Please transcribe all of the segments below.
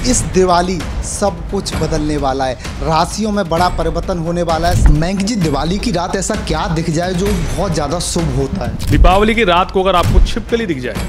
इस दिवाली सब कुछ बदलने वाला है, राशियों में बड़ा परिवर्तन होने वाला है। मयंक जी, दिवाली की रात ऐसा क्या दिख जाए जो बहुत ज़्यादा शुभ होता है? दीपावली की रात को अगर आपको छिपकली दिख जाए,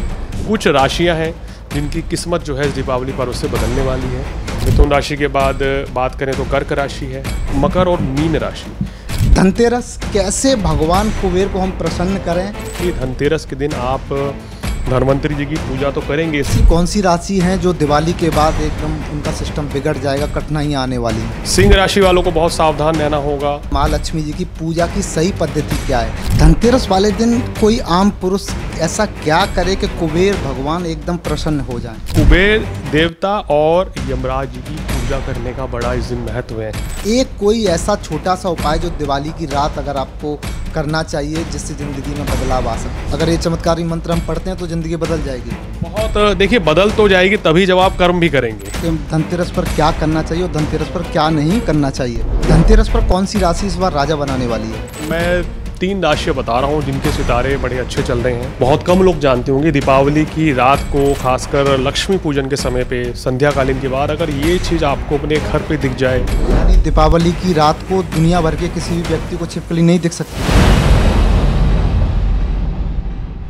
कुछ राशियां हैं जिनकी किस्मत जो है इस दीपावली पर उससे बदलने वाली है। मिथुन राशि के बाद बात करें तो कर्क राशि है, मकर और मीन राशि। धनतेरस, कैसे भगवान कुबेर को हम प्रसन्न करें? कि धनतेरस के दिन आप धन्वंतरी जी की पूजा तो करेंगे। ऐसी कौन सी राशि हैं जो दिवाली के बाद एकदम उनका सिस्टम बिगड़ जाएगा, कठिनाइयाँ आने वाली हैं? सिंह राशि वालों को बहुत सावधान रहना होगा। माँ लक्ष्मी जी की पूजा की सही पद्धति क्या है? धनतेरस वाले दिन कोई आम पुरुष ऐसा क्या करे कि कुबेर भगवान एकदम प्रसन्न हो जाए? कुबेर देवता और यमराज जी की पूजा करने का बड़ा इस दिन महत्व है। एक कोई ऐसा छोटा सा उपाय जो दिवाली की रात अगर आपको करना चाहिए जिससे ज़िंदगी में बदलाव आ सके। अगर ये चमत्कारी मंत्र हम पढ़ते हैं तो ज़िंदगी बदल जाएगी। बहुत देखिए, बदल तो जाएगी तभी जब आप कर्म भी करेंगे। तो धनतेरस पर क्या करना चाहिए और धनतेरस पर क्या नहीं करना चाहिए? धनतेरस पर कौन सी राशि इस बार राजा बनाने वाली है? मैं 3 राशियाँ बता रहा हूँ जिनके सितारे बड़े अच्छे चल रहे हैं। बहुत कम लोग जानते होंगे दीपावली की रात को, खासकर लक्ष्मी पूजन के समय पे संध्या कालीन के बाद अगर ये चीज़ आपको अपने घर पे दिख जाए, यानी दीपावली की रात को दुनिया भर के किसी भी व्यक्ति को छिपकली नहीं दिख सकती।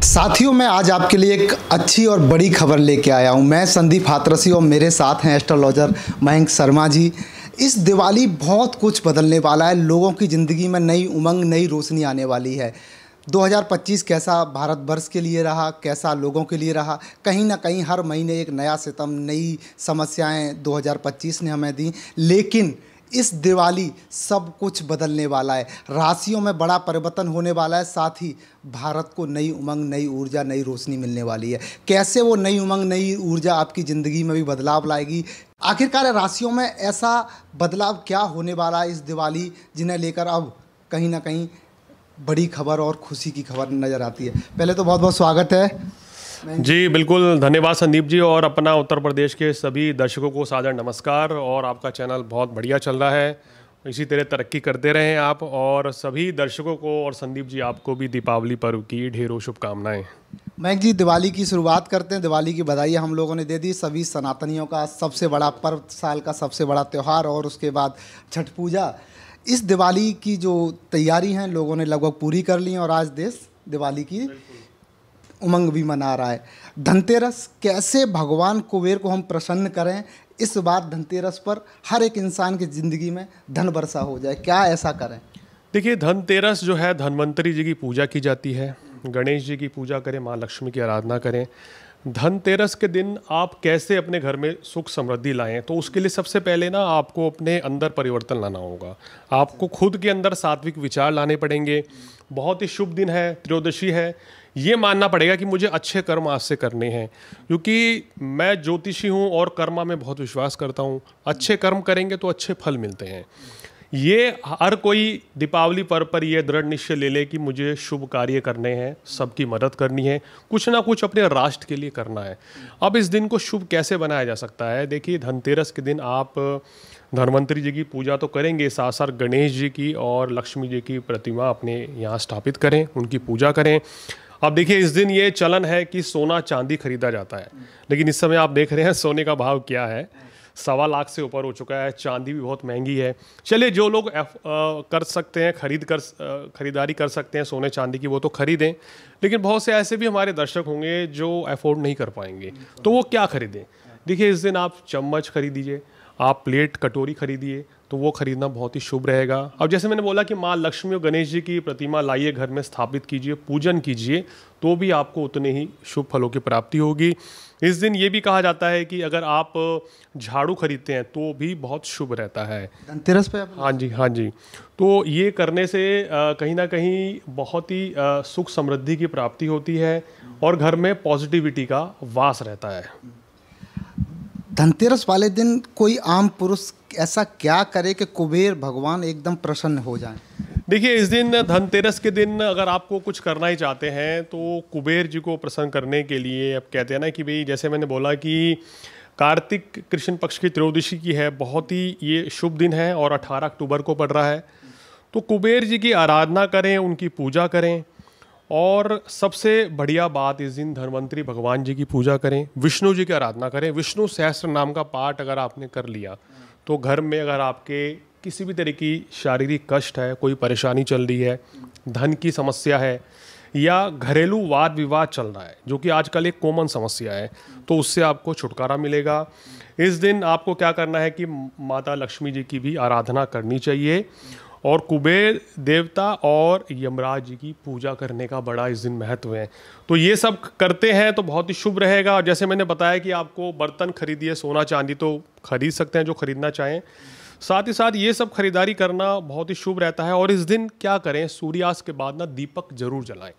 साथियों, मैं आज आपके लिए एक अच्छी और बड़ी खबर लेके आया हूँ। मैं संदीप हाथरसी और मेरे साथ हैं एस्ट्रोलॉजर मयंक शर्मा जी। इस दिवाली बहुत कुछ बदलने वाला है, लोगों की ज़िंदगी में नई उमंग, नई रोशनी आने वाली है। 2025 कैसा भारतवर्ष के लिए रहा, कैसा लोगों के लिए रहा, कहीं ना कहीं हर महीने एक नया सितम, नई समस्याएं 2025 ने हमें दी। लेकिन इस दिवाली सब कुछ बदलने वाला है, राशियों में बड़ा परिवर्तन होने वाला है, साथ ही भारत को नई उमंग, नई ऊर्जा, नई रोशनी मिलने वाली है। कैसे वो नई उमंग, नई ऊर्जा आपकी ज़िंदगी में भी बदलाव लाएगी? आखिरकार राशियों में ऐसा बदलाव क्या होने वाला है इस दिवाली, जिन्हें लेकर अब कहीं ना कहीं बड़ी खबर और खुशी की खबर नज़र आती है। पहले तो बहुत बहुत स्वागत है जी। बिल्कुल, धन्यवाद संदीप जी, और अपना उत्तर प्रदेश के सभी दर्शकों को सादर नमस्कार। और आपका चैनल बहुत बढ़िया चल रहा है, इसी तरह तरक्की करते रहें आप, और सभी दर्शकों को और संदीप जी आपको भी दीपावली पर्व की ढेरों शुभकामनाएं। मयंक जी, दिवाली की शुरुआत करते हैं। दिवाली की बधाई हम लोगों ने दे दी, सभी सनातनियों का सबसे बड़ा पर्व, साल का सबसे बड़ा त्यौहार, और उसके बाद छठ पूजा। इस दिवाली की जो तैयारी हैं लोगों ने लगभग पूरी कर ली हैं और आज देश दिवाली की उमंग भी मना रहा है। धनतेरस, कैसे भगवान कुबेर को हम प्रसन्न करें इस बार धनतेरस पर हर एक इंसान की ज़िंदगी में धन वर्षा हो जाए, क्या ऐसा करें? देखिए, धनतेरस जो है धन्वंतरी जी की पूजा की जाती है, गणेश जी की पूजा करें, माँ लक्ष्मी की आराधना करें। धनतेरस के दिन आप कैसे अपने घर में सुख समृद्धि लाएं, तो उसके लिए सबसे पहले ना आपको अपने अंदर परिवर्तन लाना होगा। आपको खुद के अंदर सात्विक विचार लाने पड़ेंगे। बहुत ही शुभ दिन है, त्रयोदशी है। ये मानना पड़ेगा कि मुझे अच्छे कर्म आज से करने हैं, क्योंकि मैं ज्योतिषी हूँ और कर्मा में बहुत विश्वास करता हूँ। अच्छे कर्म करेंगे तो अच्छे फल मिलते हैं। ये हर कोई दीपावली पर्व पर ये दृढ़ निश्चय ले ले कि मुझे शुभ कार्य करने हैं, सबकी मदद करनी है, कुछ ना कुछ अपने राष्ट्र के लिए करना है। अब इस दिन को शुभ कैसे बनाया जा सकता है? देखिए, धनतेरस के दिन आप धन्वंतरी जी की पूजा तो करेंगे, साथ साथ गणेश जी की और लक्ष्मी जी की प्रतिमा अपने यहाँ स्थापित करें, उनकी पूजा करें। अब देखिए, इस दिन ये चलन है कि सोना चांदी खरीदा जाता है, लेकिन इस समय आप देख रहे हैं सोने का भाव क्या है, 1.25 लाख से ऊपर हो चुका है। चांदी भी बहुत महंगी है। चलिए, जो लोग कर सकते हैं, खरीदारी कर सकते हैं सोने चांदी की, वो तो खरीदें। लेकिन बहुत से ऐसे भी हमारे दर्शक होंगे जो अफोर्ड नहीं कर पाएंगे, तो वो क्या खरीदें? देखिए, इस दिन आप चम्मच खरीदिए, आप प्लेट कटोरी खरीदिए, तो वो खरीदना बहुत ही शुभ रहेगा। अब जैसे मैंने बोला कि माँ लक्ष्मी और गणेश जी की प्रतिमा लाइए, घर में स्थापित कीजिए, पूजन कीजिए, तो भी आपको उतने ही शुभ फलों की प्राप्ति होगी। इस दिन ये भी कहा जाता है कि अगर आप झाड़ू खरीदते हैं तो भी बहुत शुभ रहता है धनतेरस पे। हाँ जी, हाँ जी। तो ये करने से कहीं ना कहीं बहुत ही सुख समृद्धि की प्राप्ति होती है और घर में पॉजिटिविटी का वास रहता है। धनतेरस वाले दिन कोई आम पुरुष ऐसा क्या करे कि कुबेर भगवान एकदम प्रसन्न हो जाए? देखिए, इस दिन धनतेरस के दिन अगर आपको कुछ करना ही चाहते हैं तो कुबेर जी को प्रसन्न करने के लिए, अब कहते हैं ना कि भाई, जैसे मैंने बोला कि कार्तिक कृष्ण पक्ष की त्रयोदशी की है, बहुत ही ये शुभ दिन है और 18 अक्टूबर को पड़ रहा है। तो कुबेर जी की आराधना करें, उनकी पूजा करें और सबसे बढ़िया बात, इस दिन धन्वंतरी भगवान जी की पूजा करें, विष्णु जी की आराधना करें। विष्णु सहस्त्र नाम का पाठ अगर आपने कर लिया तो घर में अगर आपके किसी भी तरह की शारीरिक कष्ट है, कोई परेशानी चल रही है, धन की समस्या है या घरेलू वाद विवाद चल रहा है, जो कि आजकल एक कॉमन समस्या है, तो उससे आपको छुटकारा मिलेगा। इस दिन आपको क्या करना है कि माता लक्ष्मी जी की भी आराधना करनी चाहिए और कुबेर देवता और यमराज जी की पूजा करने का बड़ा इस दिन महत्व है। तो ये सब करते हैं तो बहुत ही शुभ रहेगा। और जैसे मैंने बताया कि आपको बर्तन खरीदिए, सोना चांदी तो खरीद सकते हैं जो खरीदना चाहें, साथ ही साथ ये सब खरीदारी करना बहुत ही शुभ रहता है। और इस दिन क्या करें, सूर्यास्त के बाद ना दीपक जरूर जलाएं,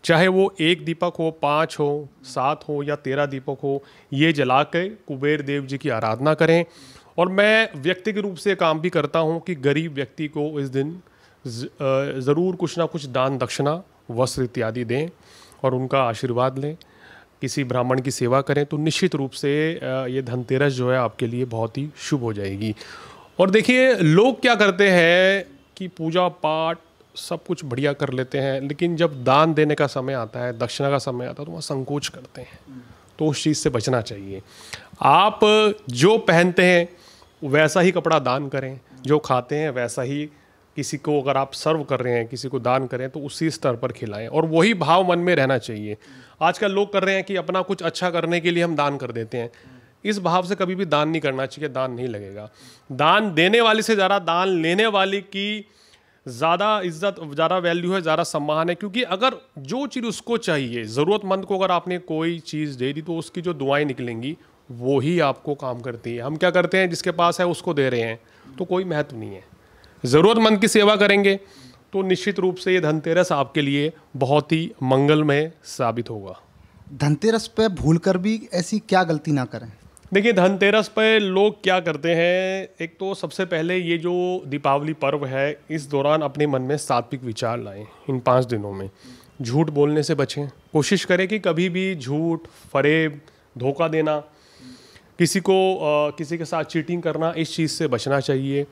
चाहे वो 1 दीपक हो, 5 हो, 7 हो या 13 दीपक हो, ये जला के कुबेर देव जी की आराधना करें। और मैं व्यक्ति के रूप से काम भी करता हूँ कि गरीब व्यक्ति को इस दिन ज़रूर कुछ ना कुछ दान दक्षिणा, वस्त्र इत्यादि दें और उनका आशीर्वाद लें, किसी ब्राह्मण की सेवा करें, तो निश्चित रूप से ये धनतेरस जो है आपके लिए बहुत ही शुभ हो जाएगी। और देखिए, लोग क्या करते हैं कि पूजा पाठ सब कुछ बढ़िया कर लेते हैं, लेकिन जब दान देने का समय आता है, दक्षिणा का समय आता है, तो वहाँ संकोच करते हैं। तो उस चीज़ से बचना चाहिए। आप जो पहनते हैं वैसा ही कपड़ा दान करें, जो खाते हैं वैसा ही किसी को अगर आप सर्व कर रहे हैं, किसी को दान करें तो उसी स्तर पर खिलाएं, और वही भाव मन में रहना चाहिए। आजकल लोग कर रहे हैं कि अपना कुछ अच्छा करने के लिए हम दान कर देते हैं। इस भाव से कभी भी दान नहीं करना चाहिए, दान नहीं लगेगा। दान देने वाले से ज़्यादा दान लेने वाले की ज़्यादा इज्जत, ज़्यादा वैल्यू है, ज़्यादा सम्मान है। क्योंकि अगर जो चीज़ उसको चाहिए, ज़रूरतमंद को अगर आपने कोई चीज़ दे दी तो उसकी जो दुआएं निकलेंगी वो ही आपको काम करती है। हम क्या करते हैं, जिसके पास है उसको दे रहे हैं, तो कोई महत्व नहीं है। ज़रूरतमंद की सेवा करेंगे तो निश्चित रूप से ये धनतेरस आपके लिए बहुत ही मंगलमय साबित होगा। धनतेरस पे भूलकर भी ऐसी क्या गलती ना करें? देखिए, धनतेरस पे लोग क्या करते हैं, एक तो सबसे पहले ये जो दीपावली पर्व है, इस दौरान अपने मन में सात्विक विचार लाएं। इन 5 दिनों में झूठ बोलने से बचें। कोशिश करें कि कभी भी झूठ, फरेब, धोखा देना, किसी के साथ चीटिंग करना, इस चीज़ से बचना चाहिए।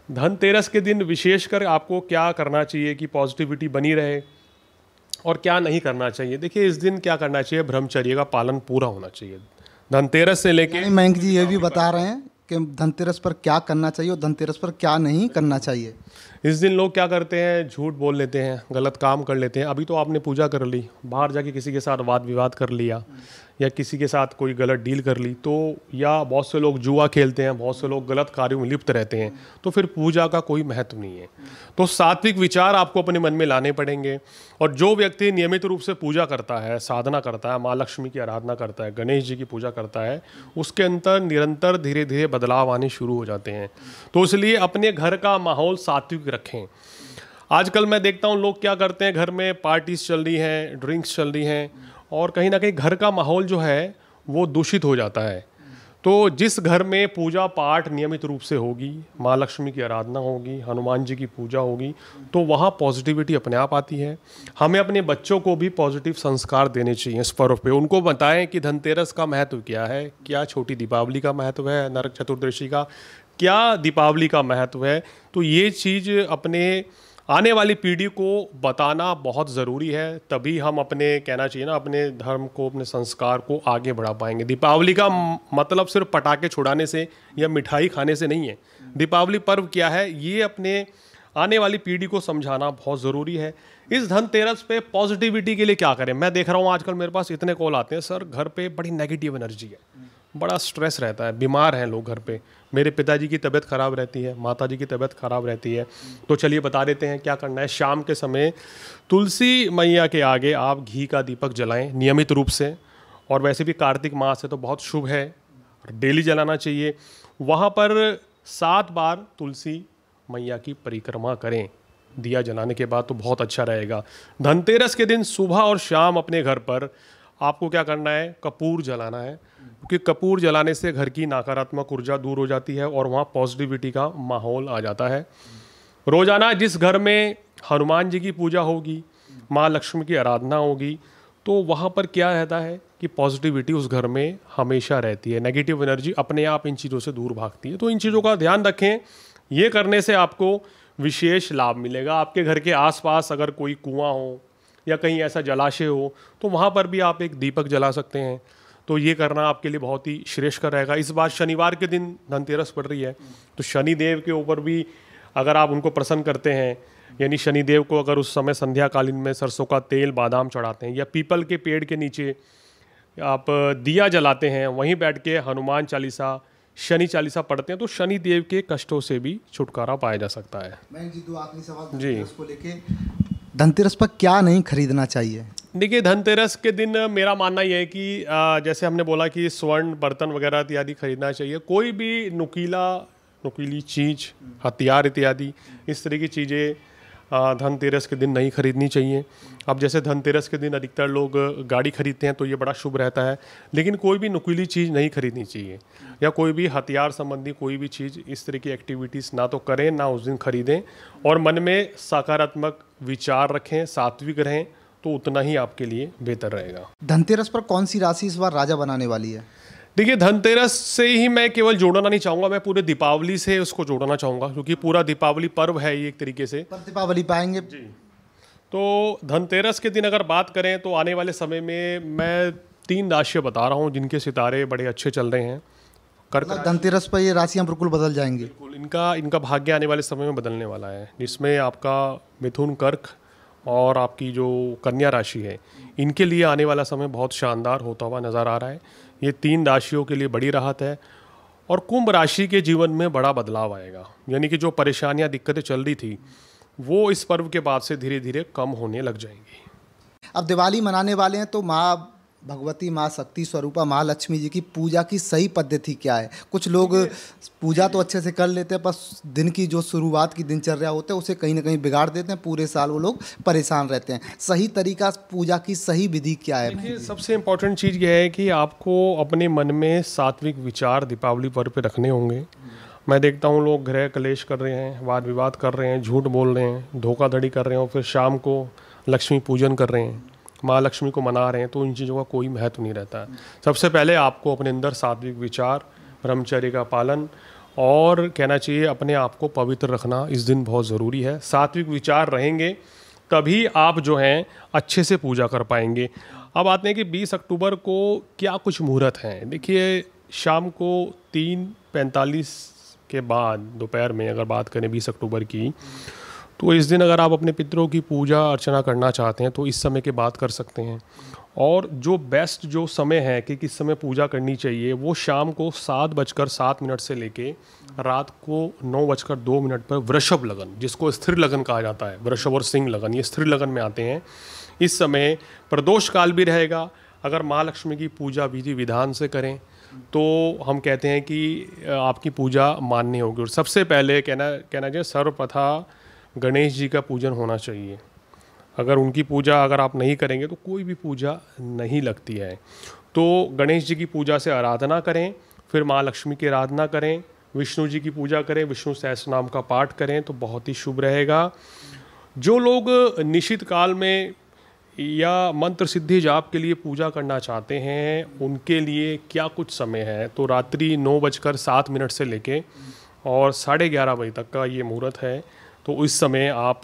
धनतेरस के दिन विशेषकर आपको क्या करना चाहिए कि पॉजिटिविटी बनी रहे, और क्या नहीं करना चाहिए। देखिए, इस दिन क्या करना चाहिए, ब्रह्मचर्य का पालन पूरा होना चाहिए। धनतेरस से लेके मयंक जी ये भी बता रहे हैं कि धनतेरस पर क्या करना चाहिए और धनतेरस पर क्या नहीं करना चाहिए। इस दिन लोग क्या करते हैं, झूठ बोल लेते हैं, गलत काम कर लेते हैं। अभी तो आपने पूजा कर ली, बाहर जाके किसी के साथ वाद विवाद कर लिया या किसी के साथ कोई गलत डील कर ली, तो या बहुत से लोग जुआ खेलते हैं, बहुत से लोग गलत कार्यों में लिप्त रहते हैं, तो फिर पूजा का कोई महत्व नहीं है। तो सात्विक विचार आपको अपने मन में लाने पड़ेंगे। और जो व्यक्ति नियमित रूप से पूजा करता है, साधना करता है, माँ लक्ष्मी की आराधना करता है, गणेश जी की पूजा करता है, उसके अंदर निरंतर धीरे धीरे बदलाव आने शुरू हो जाते हैं। तो इसलिए अपने घर का माहौल सात्विक रखें। आजकल मैं देखता हूँ लोग क्या करते हैं, घर में पार्टीज चल रही हैं, ड्रिंक्स चल रही हैं, और कहीं ना कहीं घर का माहौल जो है वो दूषित हो जाता है। तो जिस घर में पूजा पाठ नियमित रूप से होगी, माँ लक्ष्मी की आराधना होगी, हनुमान जी की पूजा होगी, तो वहाँ पॉजिटिविटी अपने आप आती है। हमें अपने बच्चों को भी पॉजिटिव संस्कार देने चाहिए इस पर्व पे। उनको बताएं कि धनतेरस का महत्व क्या है, क्या छोटी दीपावली का महत्व है, नरक चतुर्दशी का क्या दीपावली का महत्व है। तो ये चीज़ अपने आने वाली पीढ़ी को बताना बहुत ज़रूरी है, तभी हम अपने, कहना चाहिए ना, अपने धर्म को, अपने संस्कार को आगे बढ़ा पाएंगे। दीपावली का मतलब सिर्फ पटाखे छुड़ाने से या मिठाई खाने से नहीं है। दीपावली पर्व क्या है, ये अपने आने वाली पीढ़ी को समझाना बहुत ज़रूरी है। इस धनतेरस पे पॉजिटिविटी के लिए क्या करें? मैं देख रहा हूँ आजकल मेरे पास इतने कॉल आते हैं, सर घर पे बड़ी नेगेटिव एनर्जी है, बड़ा स्ट्रेस रहता है, बीमार हैं लोग घर पे, मेरे पिताजी की तबीयत ख़राब रहती है, माताजी की तबीयत ख़राब रहती है। तो चलिए बता देते हैं क्या करना है। शाम के समय तुलसी मैया के आगे आप घी का दीपक जलाएं नियमित रूप से, और वैसे भी कार्तिक मास है तो बहुत शुभ है, डेली जलाना चाहिए। वहाँ पर 7 बार तुलसी मैया की परिक्रमा करें दिया जलाने के बाद, तो बहुत अच्छा रहेगा। धनतेरस के दिन सुबह और शाम अपने घर पर आपको क्या करना है, कपूर जलाना है, क्योंकि कपूर जलाने से घर की नकारात्मक ऊर्जा दूर हो जाती है और वहाँ पॉजिटिविटी का माहौल आ जाता है। रोजाना जिस घर में हनुमान जी की पूजा होगी, माँ लक्ष्मी की आराधना होगी, तो वहाँ पर क्या रहता है कि पॉजिटिविटी उस घर में हमेशा रहती है, नेगेटिव एनर्जी अपने आप इन चीज़ों से दूर भागती है। तो इन चीज़ों का ध्यान रखें, ये करने से आपको विशेष लाभ मिलेगा। आपके घर के आसपास अगर कोई कुआं हो या कहीं ऐसा जलाशय हो तो वहाँ पर भी आप एक दीपक जला सकते हैं। तो ये करना आपके लिए बहुत ही श्रेष्ठ रहेगा। इस बार शनिवार के दिन धनतेरस पड़ रही है, तो शनिदेव के ऊपर भी अगर आप उनको प्रसन्न करते हैं, यानी शनिदेव को अगर उस समय संध्याकालीन में सरसों का तेल बादाम चढ़ाते हैं, या पीपल के पेड़ के नीचे आप दिया जलाते हैं, वहीं बैठ के हनुमान चालीसा, शनि चालीसा पढ़ते हैं, तो शनि देव के कष्टों से भी छुटकारा पाया जा सकता है। मैं जी दो आखिरी सवाल जी धनतेरस को लेके, धनतेरस पर क्या नहीं खरीदना चाहिए? देखिए, धनतेरस के दिन मेरा मानना यह है कि जैसे हमने बोला कि स्वर्ण बर्तन वगैरह इत्यादि खरीदना चाहिए। कोई भी नुकीली चीज़, हथियार इत्यादि इस तरह की चीज़ें धनतेरस के दिन नहीं खरीदनी चाहिए। अब जैसे धनतेरस के दिन अधिकतर लोग गाड़ी खरीदते हैं तो ये बड़ा शुभ रहता है, लेकिन कोई भी नुकीली चीज़ नहीं खरीदनी चाहिए, या कोई भी हथियार संबंधी कोई भी चीज़, इस तरह की एक्टिविटीज़ ना तो करें, ना उस दिन खरीदें। और मन में सकारात्मक विचार रखें, सात्विक रहें, तो उतना ही आपके लिए बेहतर रहेगा। धनतेरस पर कौन सी राशि इस बार राजा बनाने वाली है? देखिए, धनतेरस से ही मैं केवल जोड़ना नहीं चाहूँगा, मैं पूरे दीपावली से उसको जोड़ना चाहूँगा, क्योंकि पूरा दीपावली पर्व है ये एक तरीके से। पर दीपावली पाएंगे जी। तो धनतेरस के दिन अगर बात करें तो आने वाले समय में मैं 3 राशियाँ बता रहा हूँ जिनके सितारे बड़े अच्छे चल रहे हैं। कर्क मतलब धनतेरस पर ये राशियाँ बिल्कुल बदल जाएंगी? बिल्कुल, इनका भाग्य आने वाले समय में बदलने वाला है, जिसमें आपका मिथुन, कर्क और आपकी जो कन्या राशि है, इनके लिए आने वाला समय बहुत शानदार होता हुआ नज़र आ रहा है। ये 3 राशियों के लिए बड़ी राहत है। और कुंभ राशि के जीवन में बड़ा बदलाव आएगा, यानी कि जो परेशानियां, दिक्कतें चल रही थी, वो इस पर्व के बाद से धीरे धीरे कम होने लग जाएंगी। अब दिवाली मनाने वाले हैं, तो माँ भगवती, माँ शक्ति स्वरूपा, माँ लक्ष्मी जी की पूजा की सही पद्धति क्या है? कुछ लोग पूजा तो अच्छे से कर लेते हैं, बस दिन की जो शुरुआत की दिनचर्या होते हैं उसे कहीं ना कहीं बिगाड़ देते हैं, पूरे साल वो लोग परेशान रहते हैं। सही तरीका, पूजा की सही विधि क्या है? देखिए, सबसे इम्पोर्टेंट चीज़ यह है कि आपको अपने मन में सात्विक विचार दीपावली पर्व पे रखने होंगे। मैं देखता हूँ लोग गृह क्लेश कर रहे हैं, वाद विवाद कर रहे हैं, झूठ बोल रहे हैं, धोखाधड़ी कर रहे हैं, और फिर शाम को लक्ष्मी पूजन कर रहे हैं, माँ लक्ष्मी को मना रहे हैं। तो इन चीज़ों का कोई महत्व नहीं रहता है। सबसे पहले आपको अपने अंदर सात्विक विचार, ब्रह्मचर्य का पालन, और कहना चाहिए अपने आप को पवित्र रखना इस दिन बहुत ज़रूरी है। सात्विक विचार रहेंगे तभी आप जो हैं अच्छे से पूजा कर पाएंगे। अब आते हैं कि 20 अक्टूबर को क्या कुछ मुहूर्त हैं। देखिए, शाम को 3:45 के बाद दोपहर में अगर बात करें 20 अक्टूबर की, तो इस दिन अगर आप अपने पितरों की पूजा अर्चना करना चाहते हैं तो इस समय के बाद कर सकते हैं। और जो बेस्ट जो समय है कि किस समय पूजा करनी चाहिए, वो शाम को 7:07 से लेके रात को 9:02 पर वृषभ लगन, जिसको स्थिर लगन कहा जाता है, वृषभ और सिंह लगन, ये स्थिर लगन में आते हैं। इस समय प्रदोष काल भी रहेगा। अगर माँ लक्ष्मी की पूजा विधि विधान से करें तो हम कहते हैं कि आपकी पूजा मान्य होगी। और सबसे पहले कहना चाहिए, सर्वप्रथम गणेश जी का पूजन होना चाहिए। अगर उनकी पूजा अगर आप नहीं करेंगे तो कोई भी पूजा नहीं लगती है। तो गणेश जी की पूजा से आराधना करें, फिर माँ लक्ष्मी की आराधना करें, विष्णु जी की पूजा करें, विष्णु सहस्रनाम का पाठ करें तो बहुत ही शुभ रहेगा। जो लोग निश्चित काल में या मंत्र सिद्धि जाप के लिए पूजा करना चाहते हैं, उनके लिए क्या कुछ समय है, तो रात्रि 9:07 से लेके और 11:30 बजे तक का ये मुहूर्त है। तो इस समय आप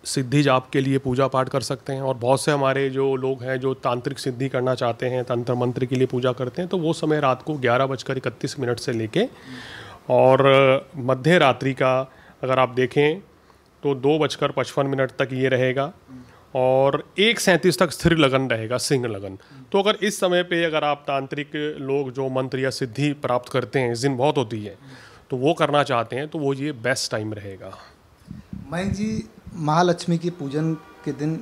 सिद्धि जाप के लिए पूजा पाठ कर सकते हैं। और बहुत से हमारे जो लोग हैं जो तांत्रिक सिद्धि करना चाहते हैं, तंत्र मंत्र के लिए पूजा करते हैं, तो वो समय रात को 11:31 से लेके और मध्य रात्रि का अगर आप देखें तो 2:55 तक ये रहेगा, और 1:37 तक स्थिर लगन रहेगा, सिंह लगन। तो अगर इस समय पे अगर आप तांत्रिक लोग जो मंत्र या सिद्धि प्राप्त करते हैं, इस दिन बहुत होती है, तो वो करना चाहते हैं तो वो ये बेस्ट टाइम रहेगा। मयंक जी, महालक्ष्मी की पूजन के दिन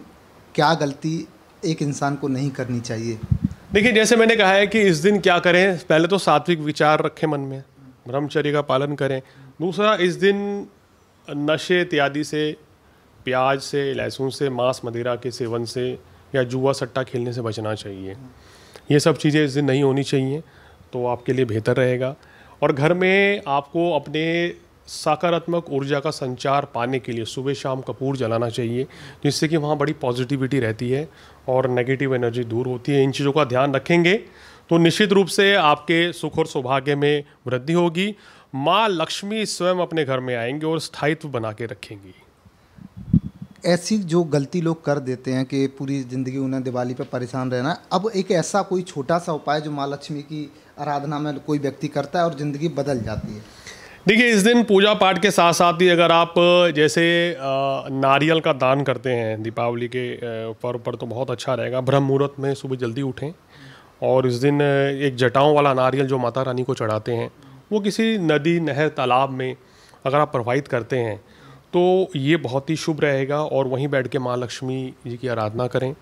क्या गलती एक इंसान को नहीं करनी चाहिए? देखिए, जैसे मैंने कहा है कि इस दिन क्या करें, पहले तो सात्विक विचार रखें मन में, ब्रह्मचर्य का पालन करें। दूसरा, इस दिन नशे इत्यादि से, प्याज से, लहसुन से, मांस मदिरा के सेवन से या जुआ सट्टा खेलने से बचना चाहिए। ये सब चीज़ें इस दिन नहीं होनी चाहिए, तो आपके लिए बेहतर रहेगा। और घर में आपको अपने सकारात्मक ऊर्जा का संचार पाने के लिए सुबह शाम कपूर जलाना चाहिए, जिससे कि वहाँ बड़ी पॉजिटिविटी रहती है और नेगेटिव एनर्जी दूर होती है। इन चीज़ों का ध्यान रखेंगे तो निश्चित रूप से आपके सुख और सौभाग्य में वृद्धि होगी। माँ लक्ष्मी स्वयं अपने घर में आएंगे और स्थायित्व बना के रखेंगी। ऐसी जो गलती लोग कर देते हैं कि पूरी ज़िंदगी उन्हें दिवाली पे परेशान रहना है, अब एक ऐसा कोई छोटा सा उपाय जो माँ लक्ष्मी की आराधना में कोई व्यक्ति करता है और ज़िंदगी बदल जाती है। देखिए, इस दिन पूजा पाठ के साथ साथ ही अगर आप जैसे नारियल का दान करते हैं दीपावली के पर्व पर, तो बहुत अच्छा रहेगा। ब्रह्म मुहूर्त में सुबह जल्दी उठें और इस दिन एक जटाओं वाला नारियल जो माता रानी को चढ़ाते हैं, वो किसी नदी, नहर, तालाब में अगर आप प्रवाहित करते हैं तो ये बहुत ही शुभ रहेगा। और वहीं बैठ के माँ लक्ष्मी जी की आराधना करें।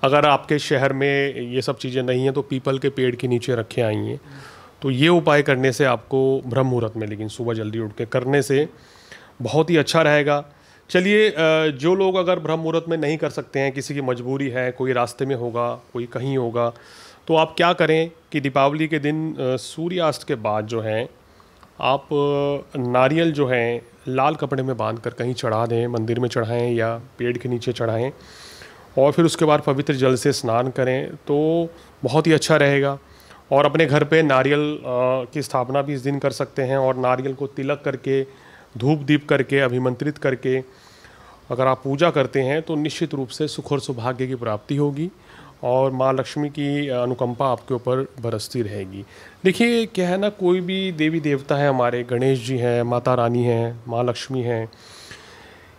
अगर आपके शहर में ये सब चीज़ें नहीं हैं तो पीपल के पेड़ के नीचे रखे आइए। तो ये उपाय करने से आपको ब्रह्म मुहूर्त में, लेकिन सुबह जल्दी उठ के करने से बहुत ही अच्छा रहेगा। चलिए, जो लोग अगर ब्रह्म मुहूर्त में नहीं कर सकते हैं, किसी की मजबूरी है, कोई रास्ते में होगा, कोई कहीं होगा, तो आप क्या करें कि दीपावली के दिन सूर्यास्त के बाद जो है आप नारियल जो है लाल कपड़े में बांध कर कहीं चढ़ा दें, मंदिर में चढ़ाएं या पेड़ के नीचे चढ़ाएं, और फिर उसके बाद पवित्र जल से स्नान करें तो बहुत ही अच्छा रहेगा। और अपने घर पे नारियल की स्थापना भी इस दिन कर सकते हैं, और नारियल को तिलक करके, धूप दीप करके, अभिमंत्रित करके अगर आप पूजा करते हैं तो निश्चित रूप से सुख और सौभाग्य की प्राप्ति होगी और माँ लक्ष्मी की अनुकंपा आपके ऊपर बरसती रहेगी। देखिए, क्या है ना, कोई भी देवी देवता है हमारे, गणेश जी हैं, माता रानी हैं, माँ लक्ष्मी हैं,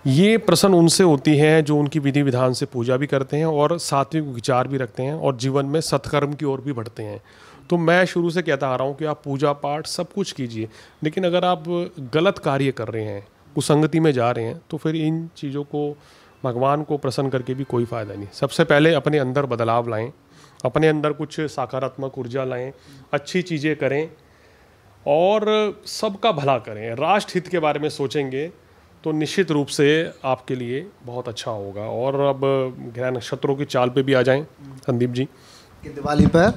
ये प्रसन्न उनसे होती हैं जो उनकी विधि विधान से पूजा भी करते हैं और सात्विक विचार भी रखते हैं और जीवन में सत्कर्म की ओर भी बढ़ते हैं। तो मैं शुरू से कहता आ रहा हूँ कि आप पूजा पाठ सब कुछ कीजिए, लेकिन अगर आप गलत कार्य कर रहे हैं, कुसंगति में जा रहे हैं, तो फिर इन चीज़ों को, भगवान को प्रसन्न करके भी कोई फ़ायदा नहीं। सबसे पहले अपने अंदर बदलाव लाएं, अपने अंदर कुछ सकारात्मक ऊर्जा लाएं, अच्छी चीज़ें करें और सबका भला करें। राष्ट्र हित के बारे में सोचेंगे तो निश्चित रूप से आपके लिए बहुत अच्छा होगा। और अब ग्रह नक्षत्रों की चाल पे भी आ जाएं संदीप जी कि दिवाली पर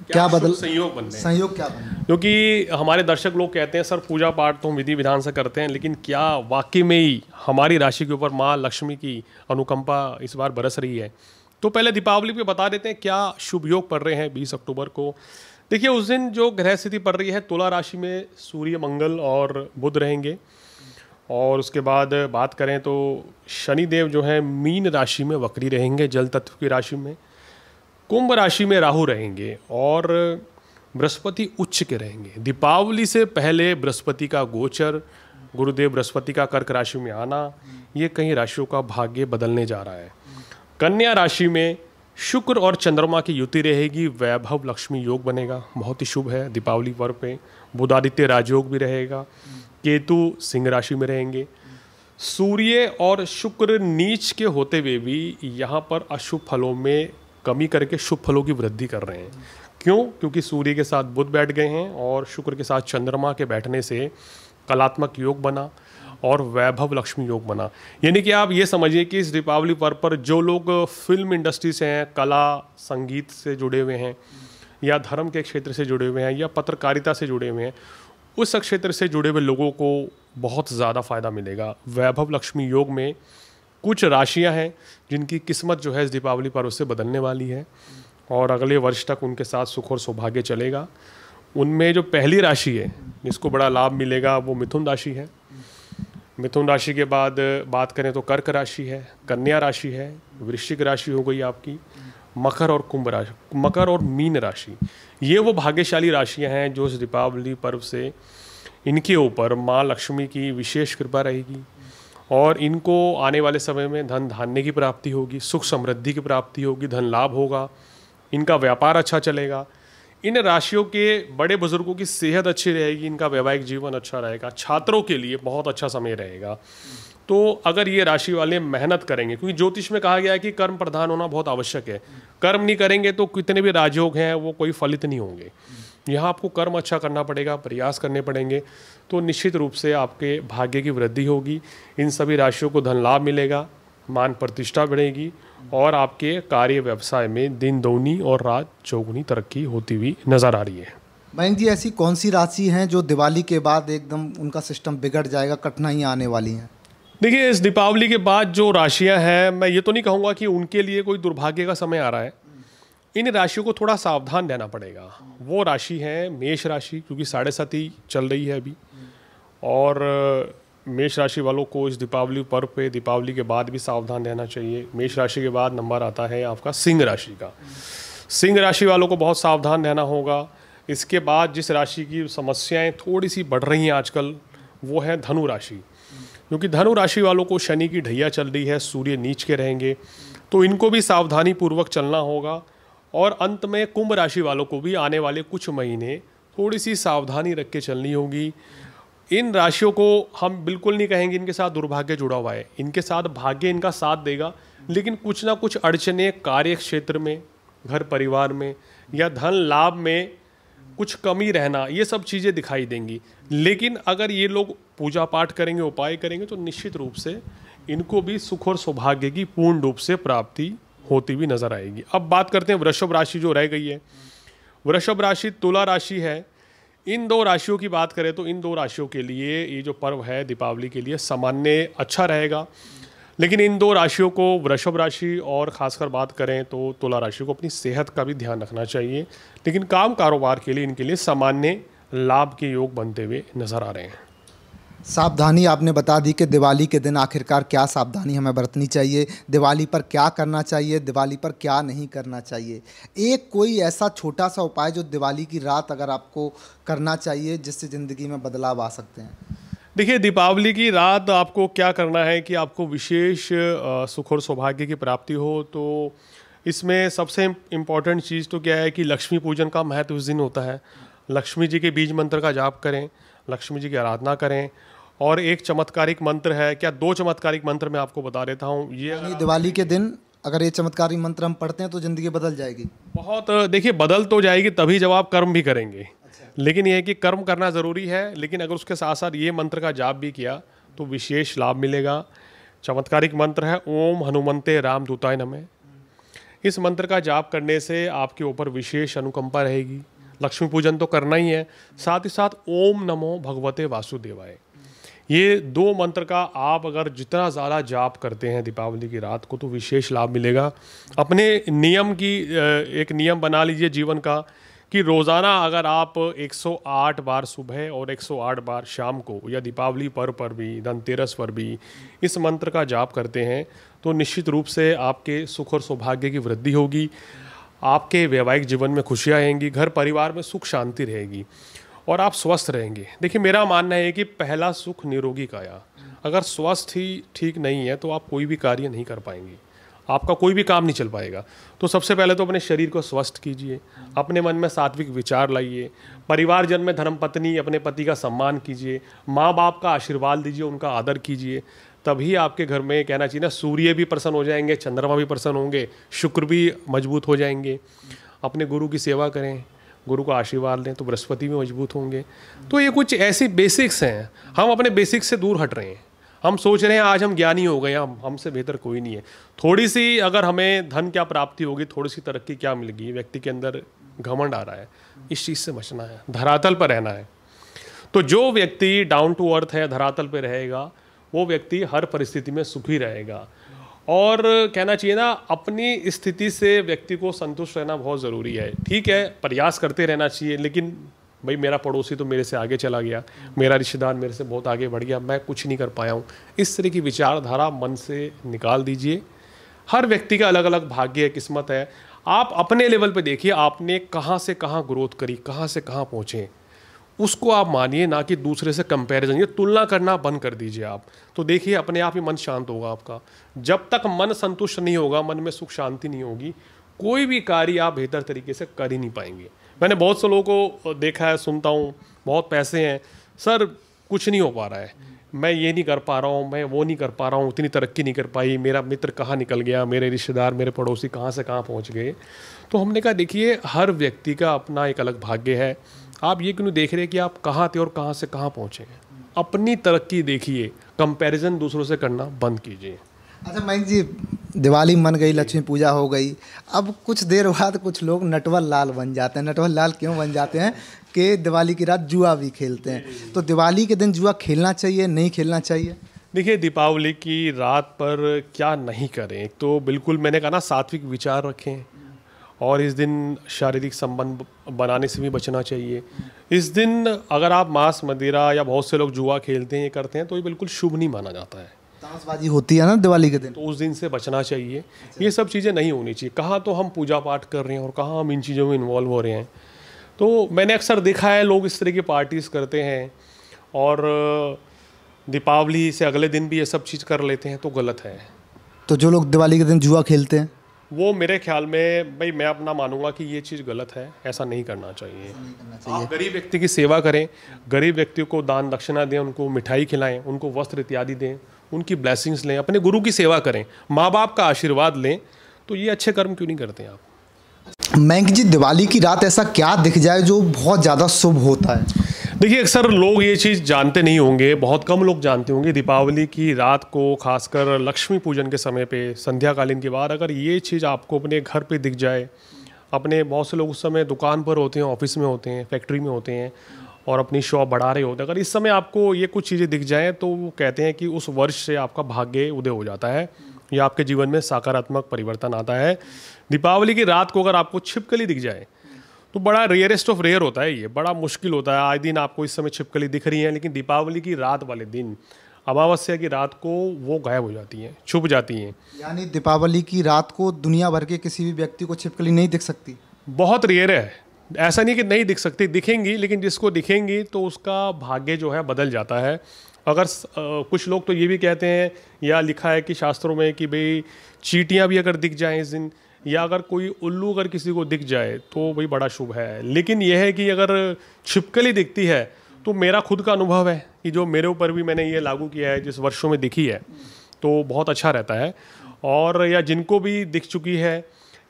क्या बदल संयोग बन रहे हैं, संयोग क्या बने, क्योंकि हमारे दर्शक लोग कहते हैं सर पूजा पाठ तो हम विधि विधान से करते हैं, लेकिन क्या वाकई में ही हमारी राशि के ऊपर माँ लक्ष्मी की अनुकंपा इस बार बरस रही है? तो पहले दीपावली पे बता देते हैं क्या शुभ योग पड़ रहे हैं 20 अक्टूबर को। देखिए, उस दिन जो ग्रह स्थिति पड़ रही है, तुला राशि में सूर्य, मंगल और बुध रहेंगे। और उसके बाद बात करें तो शनिदेव जो है मीन राशि में वक्री रहेंगे, जल तत्व की राशि में। कुंभ राशि में राहु रहेंगे और बृहस्पति उच्च के रहेंगे। दीपावली से पहले बृहस्पति का गोचर, गुरुदेव बृहस्पति का कर्क राशि में आना, ये कई राशियों का भाग्य बदलने जा रहा है। कन्या राशि में शुक्र और चंद्रमा की युति रहेगी, वैभव लक्ष्मी योग बनेगा, बहुत ही शुभ है दीपावली पर्व पे। बुधादित्य राजयोग भी रहेगा, केतु सिंह राशि में रहेंगे। सूर्य और शुक्र नीच के होते हुए भी यहाँ पर अशुभ फलों में कमी करके शुभ फलों की वृद्धि कर रहे हैं। क्यों? क्योंकि सूर्य के साथ बुध बैठ गए हैं और शुक्र के साथ चंद्रमा के बैठने से कलात्मक योग बना और वैभव लक्ष्मी योग बना। यानी कि आप ये समझिए कि इस दीपावली पर्व पर जो लोग फिल्म इंडस्ट्री से हैं, कला संगीत से जुड़े हुए हैं, या धर्म के क्षेत्र से जुड़े हुए हैं, या पत्रकारिता से जुड़े हुए हैं, उस क्षेत्र से जुड़े हुए लोगों को बहुत ज़्यादा फायदा मिलेगा। वैभव लक्ष्मी योग में कुछ राशियां हैं जिनकी किस्मत जो है इस दीपावली पर्व से बदलने वाली है और अगले वर्ष तक उनके साथ सुख और सौभाग्य चलेगा। उनमें जो पहली राशि है जिसको बड़ा लाभ मिलेगा वो मिथुन राशि है। मिथुन राशि के बाद बात करें तो कर्क राशि है, कन्या राशि है, वृश्चिक राशि हो गई आपकी, मकर और कुंभ राशि, मकर और मीन राशि। ये वो भाग्यशाली राशियां हैं जो इस दीपावली पर्व से इनके ऊपर माँ लक्ष्मी की विशेष कृपा रहेगी और इनको आने वाले समय में धन धान्य की प्राप्ति होगी, सुख समृद्धि की प्राप्ति होगी, धन लाभ होगा, इनका व्यापार अच्छा चलेगा। इन राशियों के बड़े बुजुर्गों की सेहत अच्छी रहेगी, इनका वैवाहिक जीवन अच्छा रहेगा, छात्रों के लिए बहुत अच्छा समय रहेगा। तो अगर ये राशि वाले मेहनत करेंगे, क्योंकि ज्योतिष में कहा गया है कि कर्म प्रधान होना बहुत आवश्यक है, कर्म नहीं करेंगे तो कितने भी राजयोग हैं वो कोई फलित नहीं होंगे। यहाँ आपको कर्म अच्छा करना पड़ेगा, प्रयास करने पड़ेंगे, तो निश्चित रूप से आपके भाग्य की वृद्धि होगी। इन सभी राशियों को धन लाभ मिलेगा, मान प्रतिष्ठा बढ़ेगी और आपके कार्य व्यवसाय में दिन दोगुनी और रात चौगुनी तरक्की होती हुई नजर आ रही है। मयंक जी, ऐसी कौन सी राशि हैं जो दिवाली के बाद एकदम उनका सिस्टम बिगड़ जाएगा, कठिनाइयाँ आने वाली हैं? देखिए, इस दीपावली के बाद जो राशियां हैं, मैं ये तो नहीं कहूँगा कि उनके लिए कोई दुर्भाग्य का समय आ रहा है। इन राशियों को थोड़ा सावधान रहना पड़ेगा। वो राशि है मेष राशि, क्योंकि 7.5 चल रही है अभी, और मेष राशि वालों को इस दीपावली पर्व पे, दीपावली के बाद भी सावधान रहना चाहिए। मेष राशि के बाद नंबर आता है आपका सिंह राशि का। सिंह राशि वालों को बहुत सावधान रहना होगा। इसके बाद जिस राशि की समस्याएं थोड़ी सी बढ़ रही हैं आजकल, वो है धनु राशि। क्योंकि धनु राशि वालों को शनि की ढैया चल रही है, सूर्य नीच के रहेंगे, तो इनको भी सावधानी पूर्वक चलना होगा। और अंत में कुंभ राशि वालों को भी आने वाले कुछ महीने थोड़ी सी सावधानी रख के चलनी होगी। इन राशियों को हम बिल्कुल नहीं कहेंगे इनके साथ दुर्भाग्य जुड़ा हुआ है, इनके साथ भाग्य इनका साथ देगा, लेकिन कुछ ना कुछ अड़चने कार्य क्षेत्र में, घर परिवार में या धन लाभ में कुछ कमी रहना, ये सब चीज़ें दिखाई देंगी। लेकिन अगर ये लोग पूजा पाठ करेंगे, उपाय करेंगे, तो निश्चित रूप से इनको भी सुख और सौभाग्य की पूर्ण रूप से प्राप्ति होती हुई नजर आएगी। अब बात करते हैं वृषभ राशि जो रह गई है। वृषभ राशि तुला राशि है। इन दो राशियों की बात करें तो इन दो राशियों के लिए ये जो पर्व है दीपावली के लिए सामान्य अच्छा रहेगा। लेकिन इन दो राशियों को, वृषभ राशि और खासकर बात करें तो तुला राशि को, अपनी सेहत का भी ध्यान रखना चाहिए। लेकिन काम कारोबार के लिए इनके लिए सामान्य लाभ के योग बनते हुए नजर आ रहे हैं। सावधानी आपने बता दी कि दिवाली के दिन आखिरकार क्या सावधानी हमें बरतनी चाहिए, दिवाली पर क्या करना चाहिए, दिवाली पर क्या नहीं करना चाहिए। एक कोई ऐसा छोटा सा उपाय जो दिवाली की रात अगर आपको करना चाहिए जिससे ज़िंदगी में बदलाव आ सकते हैं। देखिए, दीपावली की रात आपको क्या करना है कि आपको विशेष सुख और सौभाग्य की प्राप्ति हो, तो इसमें सबसे इम्पॉर्टेंट चीज़ तो क्या है कि लक्ष्मी पूजन का महत्व उस दिन होता है। लक्ष्मी जी के बीज मंत्र का जाप करें, लक्ष्मी जी की आराधना करें। और एक चमत्कारिक मंत्र है, क्या दो चमत्कारिक मंत्र मैं आपको बता देता हूँ। ये दिवाली के दिन अगर ये चमत्कारिक मंत्र हम पढ़ते हैं तो ज़िंदगी बदल जाएगी। बहुत, देखिए बदल तो जाएगी तभी जब आप कर्म भी करेंगे। लेकिन यह है कि कर्म करना ज़रूरी है, लेकिन अगर उसके साथ साथ ये मंत्र का जाप भी किया तो विशेष लाभ मिलेगा। चमत्कारिक मंत्र है ओम हनुमंते रामदूताय नमः। इस मंत्र का जाप करने से आपके ऊपर विशेष अनुकंपा रहेगी। लक्ष्मी पूजन तो करना ही है, साथ ही साथ ओम नमो भगवते वासुदेवाय, ये दो मंत्र का आप अगर जितना ज़्यादा जाप करते हैं दीपावली की रात को तो विशेष लाभ मिलेगा। अपने नियम की एक नियम बना लीजिए जीवन का कि रोज़ाना अगर आप 108 बार सुबह और 108 बार शाम को या दीपावली पर्व पर भी, धनतेरस पर भी इस मंत्र का जाप करते हैं तो निश्चित रूप से आपके सुख और सौभाग्य की वृद्धि होगी। आपके वैवाहिक जीवन में खुशियाँ आएंगी, घर परिवार में सुख शांति रहेगी और आप स्वस्थ रहेंगे। देखिए, मेरा मानना है कि पहला सुख निरोगी काया। अगर स्वस्थ ही ठीक नहीं है तो आप कोई भी कार्य नहीं कर पाएंगे, आपका कोई भी काम नहीं चल पाएगा। तो सबसे पहले तो अपने शरीर को स्वस्थ कीजिए, अपने मन में सात्विक विचार लाइए, परिवारजन में धर्मपत्नी अपने पति का सम्मान कीजिए, माँ बाप का आशीर्वाद दीजिए, उनका आदर कीजिए। तभी आपके घर में, कहना चाहिए ना, सूर्य भी प्रसन्न हो जाएंगे, चंद्रमा भी प्रसन्न होंगे, शुक्र भी मजबूत हो जाएंगे। अपने गुरु की सेवा करें, गुरु का आशीर्वाद लें तो बृहस्पति भी मजबूत होंगे। तो ये कुछ ऐसी बेसिक्स हैं। हम अपने बेसिक्स से दूर हट रहे हैं। हम सोच रहे हैं आज हम ज्ञानी हो गए, हमसे बेहतर कोई नहीं है। थोड़ी सी अगर हमें धन क्या प्राप्ति होगी, थोड़ी सी तरक्की क्या मिलेगी, व्यक्ति के अंदर घमंड आ रहा है, इस चीज़ से बचना है, धरातल पर रहना है। तो जो व्यक्ति डाउन टू अर्थ है, धरातल पर रहेगा, वो व्यक्ति हर परिस्थिति में सुखी रहेगा। और कहना चाहिए ना, अपनी स्थिति से व्यक्ति को संतुष्ट रहना बहुत ज़रूरी है। ठीक है, प्रयास करते रहना चाहिए, लेकिन भाई मेरा पड़ोसी तो मेरे से आगे चला गया, मेरा रिश्तेदार मेरे से बहुत आगे बढ़ गया, मैं कुछ नहीं कर पाया हूँ, इस तरह की विचारधारा मन से निकाल दीजिए। हर व्यक्ति का अलग अलग भाग्य है, किस्मत है। आप अपने लेवल पे देखिए, आपने कहाँ से कहाँ ग्रोथ करी, कहाँ से कहाँ पहुँचे, उसको आप मानिए, ना कि दूसरे से कंपैरिजन, ये तुलना करना बंद कर दीजिए आप। तो देखिए, अपने आप ही मन शांत होगा आपका। जब तक मन संतुष्ट नहीं होगा, मन में सुख शांति नहीं होगी, कोई भी कार्य आप बेहतर तरीके से कर ही नहीं पाएंगे। मैंने बहुत से लोगों को देखा है, सुनता हूँ, बहुत पैसे हैं सर, कुछ नहीं हो पा रहा है, मैं ये नहीं कर पा रहा हूँ, मैं वो नहीं कर पा रहा हूँ, इतनी तरक्की नहीं कर पाई, मेरा मित्र कहाँ निकल गया, मेरे रिश्तेदार, मेरे पड़ोसी कहाँ से कहाँ पहुँच गए। तो हमने कहा देखिए, हर व्यक्ति का अपना एक अलग भाग्य है। आप ये क्यों देख रहे हैं कि आप कहाँ थे और कहाँ से कहाँ पहुँचे हैं। अपनी तरक्की देखिए, कंपैरिजन दूसरों से करना बंद कीजिए। अच्छा मयंक जी, दिवाली मन गई, लक्ष्मी पूजा हो गई, अब कुछ देर बाद कुछ लोग नटवर लाल बन जाते हैं। नटवर लाल क्यों बन जाते हैं कि दिवाली की रात जुआ भी खेलते हैं। तो दिवाली के दिन जुआ खेलना चाहिए, नहीं खेलना चाहिए? देखिए, दीपावली की रात पर क्या नहीं करें, तो बिल्कुल मैंने कहा ना, सात्विक विचार रखें और इस दिन शारीरिक संबंध बनाने से भी बचना चाहिए। इस दिन अगर आप मांस मदिरा या बहुत से लोग जुआ खेलते हैं, ये करते हैं, तो ये बिल्कुल शुभ नहीं माना जाता है। ताशबाजी होती है ना दिवाली के दिन, तो उस दिन से बचना चाहिए। ये सब चीज़ें नहीं होनी चाहिए। कहाँ तो हम पूजा पाठ कर रहे हैं और कहाँ हम इन चीज़ों में इन्वॉल्व हो रहे हैं। तो मैंने अक्सर देखा है लोग इस तरह की पार्टीज़ करते हैं और दीपावली से अगले दिन भी ये सब चीज़ कर लेते हैं, तो गलत है। तो जो लोग दिवाली के दिन जुआ खेलते हैं, वो मेरे ख्याल में भाई मैं अपना मानूंगा कि ये चीज़ गलत है, ऐसा नहीं करना चाहिए। आप गरीब व्यक्ति की सेवा करें, गरीब व्यक्ति को दान दक्षिणा दें, उनको मिठाई खिलाएं, उनको वस्त्र इत्यादि दें, उनकी ब्लेसिंग्स लें, अपने गुरु की सेवा करें, माँ बाप का आशीर्वाद लें। तो ये अच्छे कर्म क्यों नहीं करते आप? मयंक जी, दिवाली की रात ऐसा क्या दिख जाए जो बहुत ज़्यादा शुभ होता है? देखिए, अक्सर लोग ये चीज़ जानते नहीं होंगे, बहुत कम लोग जानते होंगे। दीपावली की रात को, खासकर लक्ष्मी पूजन के समय पे, संध्याकालीन के बाद अगर ये चीज़ आपको अपने घर पे दिख जाए, अपने बहुत से लोग उस समय दुकान पर होते हैं, ऑफिस में होते हैं, फैक्ट्री में होते हैं और अपनी शॉप बढ़ा रहे होते हैं, अगर इस समय आपको ये कुछ चीज़ें दिख जाएँ, तो वो कहते हैं कि उस वर्ष से आपका भाग्य उदय हो जाता है या आपके जीवन में सकारात्मक परिवर्तन आता है। दीपावली की रात को अगर आपको छिपकली दिख जाए तो बड़ा रेयरेस्ट ऑफ रेयर होता है, ये बड़ा मुश्किल होता है। आए दिन आपको इस समय छिपकली दिख रही है, लेकिन दीपावली की रात वाले दिन, अमावस्या की रात को वो गायब हो जाती हैं, छुप जाती हैं। यानी दीपावली की रात को दुनिया भर के किसी भी व्यक्ति को छिपकली नहीं दिख सकती? बहुत रेयर है, ऐसा नहीं कि नहीं दिख सकती, दिखेंगी, लेकिन जिसको दिखेंगी तो उसका भाग्य जो है बदल जाता है। अगर कुछ लोग तो ये भी कहते हैं या लिखा है कि शास्त्रों में कि भाई चींटियाँ भी अगर दिख जाएं इस दिन, या अगर कोई उल्लू अगर किसी को दिख जाए तो भाई बड़ा शुभ है। लेकिन यह है कि अगर छिपकली दिखती है तो मेरा खुद का अनुभव है कि जो मेरे ऊपर भी मैंने ये लागू किया है, जिस वर्षों में दिखी है, तो बहुत अच्छा रहता है। और या जिनको भी दिख चुकी है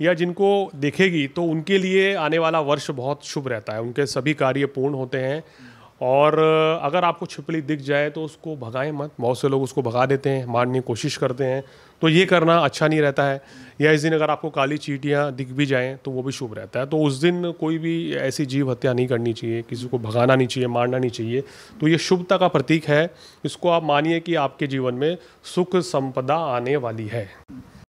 या जिनको देखेगी, तो उनके लिए आने वाला वर्ष बहुत शुभ रहता है, उनके सभी कार्य पूर्ण होते हैं। और अगर आपको छिपकली दिख जाए तो उसको भगाएं मत। बहुत से लोग उसको भगा देते हैं, मारने की कोशिश करते हैं, तो ये करना अच्छा नहीं रहता है। या इस दिन अगर आपको काली चींटियां दिख भी जाएं तो वो भी शुभ रहता है। तो उस दिन कोई भी ऐसी जीव हत्या नहीं करनी चाहिए, किसी को भगाना नहीं चाहिए, मारना नहीं चाहिए। तो ये शुभता का प्रतीक है, इसको आप मानिए कि आपके जीवन में सुख संपदा आने वाली है।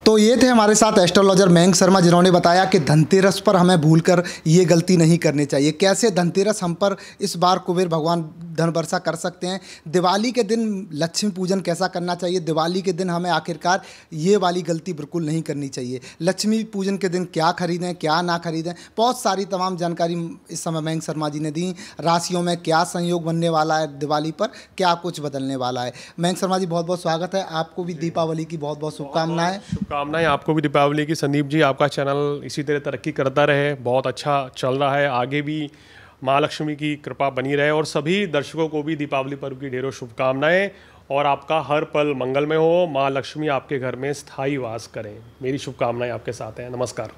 तो ये थे हमारे साथ एस्ट्रोलॉजर मयंक शर्मा, जिन्होंने बताया कि धनतेरस पर हमें भूलकर ये गलती नहीं करनी चाहिए। कैसे धनतेरस हम पर इस बार कुबेर भगवान धन वर्षा कर सकते हैं, दिवाली के दिन लक्ष्मी पूजन कैसा करना चाहिए, दिवाली के दिन हमें आखिरकार ये वाली गलती बिल्कुल नहीं करनी चाहिए, लक्ष्मी पूजन के दिन क्या खरीदें क्या ना खरीदें, बहुत सारी तमाम जानकारी इस समय मयंक शर्मा जी ने दी। राशियों में क्या संयोग बनने वाला है, दिवाली पर क्या कुछ बदलने वाला है। मयंक शर्मा जी, बहुत बहुत स्वागत है, आपको भी दीपावली की बहुत बहुत शुभकामनाएं। शुभकामनाएं आपको भी दीपावली की। संदीप जी, आपका चैनल इसी तरह तरक्की करता रहे, बहुत अच्छा चल रहा है, आगे भी माँ लक्ष्मी की कृपा बनी रहे। और सभी दर्शकों को भी दीपावली पर्व की ढेरों शुभकामनाएं, और आपका हर पल मंगलमय हो, माँ लक्ष्मी आपके घर में स्थायी वास करें। मेरी शुभकामनाएं आपके साथ हैं। नमस्कार।